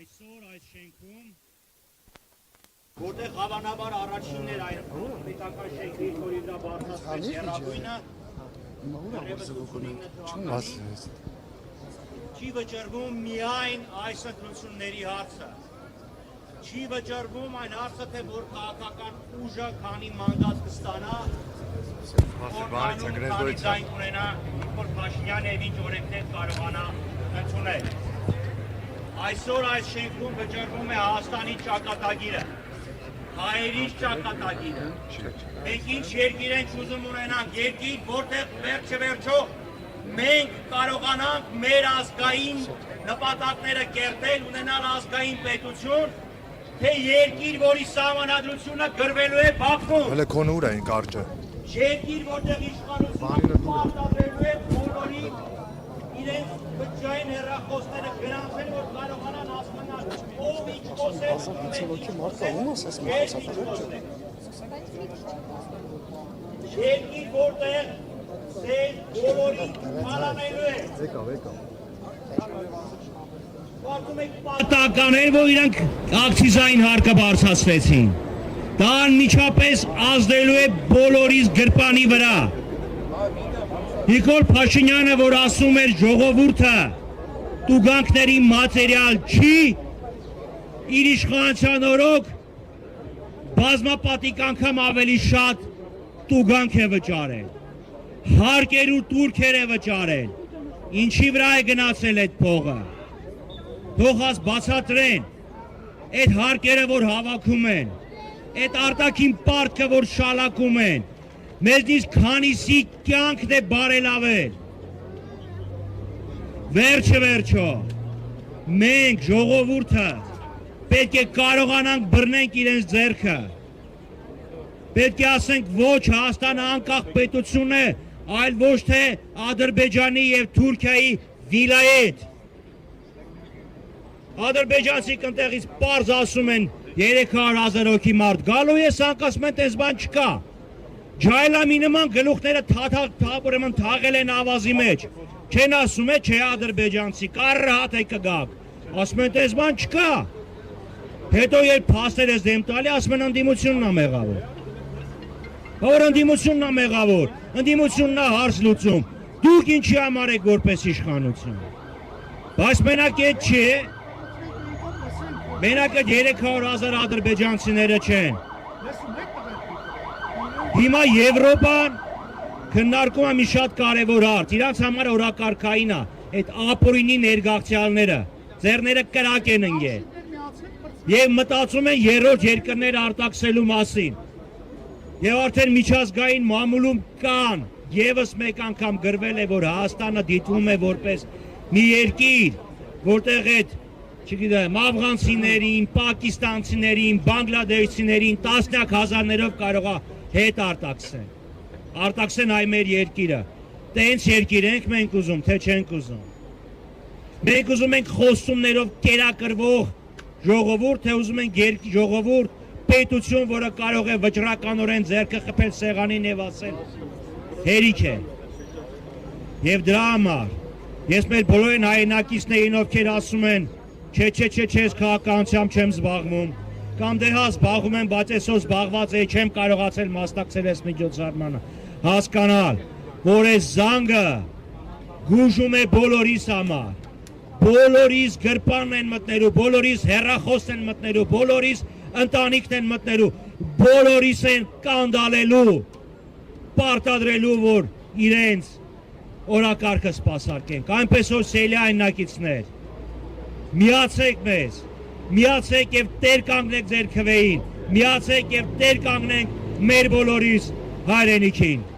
Այսօր այս շենքում որտեղ հավանաբար առաջիններ այն պետական շենքի որի վրա բարձրացվեց հեռագույնը չի վճռվում միայն այս ընտրությունների հարցը, չի վճռվում այն հարցը, թե որ քաղաքական ուժը քանի մանդատ կստանա, քանի ձայն կունենա, որ Փաշինյանը եւ ինչ օրենքներ կարողանա ընդունել։ Այսօր այս շենքում վճռվում է Հայաստանի ճակատագիրը, հայերի ճակատագիրը։ Մենք ինչ երկիր ենք ուզում ունենանք, երկիր, որտեղ վերջը մենք կարողանանք մեր ազգային նպատակները կերտել, ունենալ ազգային պետություն, թե երկիր, որի սահմանադրությունը գրվելու է Բաքվում։ Հələ քոնը ուր այն կարճը։ Երկիր, որտեղ իշխանությունը պարտադրելու է բոլորի իրենց բջջային հեռախոսները գրանցել, որ կարողանան հասկանալ ով ինչ խոսել, երկիր, որտեղ ձեր բոլորի պալանելու է։ պատական էր, որ իրանք ակցիզային հարկը բարձրացրեցին։ Դա անմիջապես ազդելու է բոլորիս գրպանի վրա։ Նիկոլ Փաշինյանը, որ ասում էր ժողովուրդը տուգանքների մատերիալ չի, իր իշխանության օրոք բազմապատիկ անգամ ավելի շատ տուգանք է վճարել, հարկեր ու տուրքեր է վճարել, ինչի վրա է գնացել այդ փողը, թող բացատրեն, այդ հարկերը, որ հավաքում են, այդ արտաքին պարտքը, որ շալակում են, մեզնից քանիսի կյանքն է բարելավել։ Վերջը, մենք ժողովուրդը պետք է կարողանանք բռնենք իրենց ձեռքը, պետք է ասենք ոչ Հայաստանը անկախ պետություն է, այլ ոչ թե Ադրբեջանի և Թուրքիայի վիլայետ։ Ադրբեջանցիք ընտեղից պարզ ասում են 300,000 հոգի մարդ գալու է, սանք ասում են տես բան չկա։ Ջայլամի նման գլուխները թաղել են ավազի մեջ, չեն ասում է, չէ ադրբեջանցի, կարը հատ է կգակ, ասում են տես բան չկա։ Հետո երբ փաստեր ես դեմ տալի, ասում են ընդդիմությունն է մեղավոր։ Որ ընդդիմությունն է մեղավոր, ընդդիմությունն է հարց լուծում, դուք ինչի համար եք որպես իշխանություն։ Բայց մենակ այդ չի, մենակ այդ 300,000 ադրբեջանցիները չեն։ Հիմա Եվրոպան քննարկում է մի շատ կարևոր հարց, իրանց համար օրակարգային է, այդ ապօրինի ներգաղթյալները, ձեռները կրակ են ընկել եւ մտածում են երրորդ երկրներ արտաքսելու մասին։ Եվ արդեն միջազգային մամուլում կան, եւս մեկ անգամ գրվել է, որ Հայաստանը դիտվում է որպես մի երկիր, որտեղ այդ, չգիտեմ, աֆղանցիներին, պակիստանցիներին, բանգլադեշցիներին տասնյակ հազարներով կարող է հետ արտաքսեն այ մեր երկիրը։ Տենց երկիր ենք մենք ուզում, թե չենք ուզում։ Մենք ուզում ենք խոստումներով կերակրվող ժողովուրդ, թե ուզում ենք ժողովուրդ, պետություն, որը կարող է վճռականորեն ձեռքը խփել սեղանին եւ ասել հերիք է։ Եվ դրա համար ես մեր բոլորին հայրենակիցներին, ովքեր ասում են չէ, ես քաղաքականությամբ չեմ զբաղվում, կամ դե հա զբաղվում եմ, բայց այսօր զբաղված է, չեմ կարողացել մասնակցել այս միջոցառմանը, հասկանալ, որ այս զանգը գուժում է բոլորիս համար, բոլորիս գրպանն են մտնելու, բոլորիս հեռախոսն են մտնելու, բոլորիս ընտանիքն են մտնելու, բոլորիս են կանդալելու, պարտադրելու, որ իրենց օրակարգը սպասարկենք, այնպես որ սելի հայրենակիցներ, միացեք մեզ, միացեք և տեր կանգնեք ձեր քվեին, միացեք և տեր կանգնենք մեր բոլորիս հայրենիքին։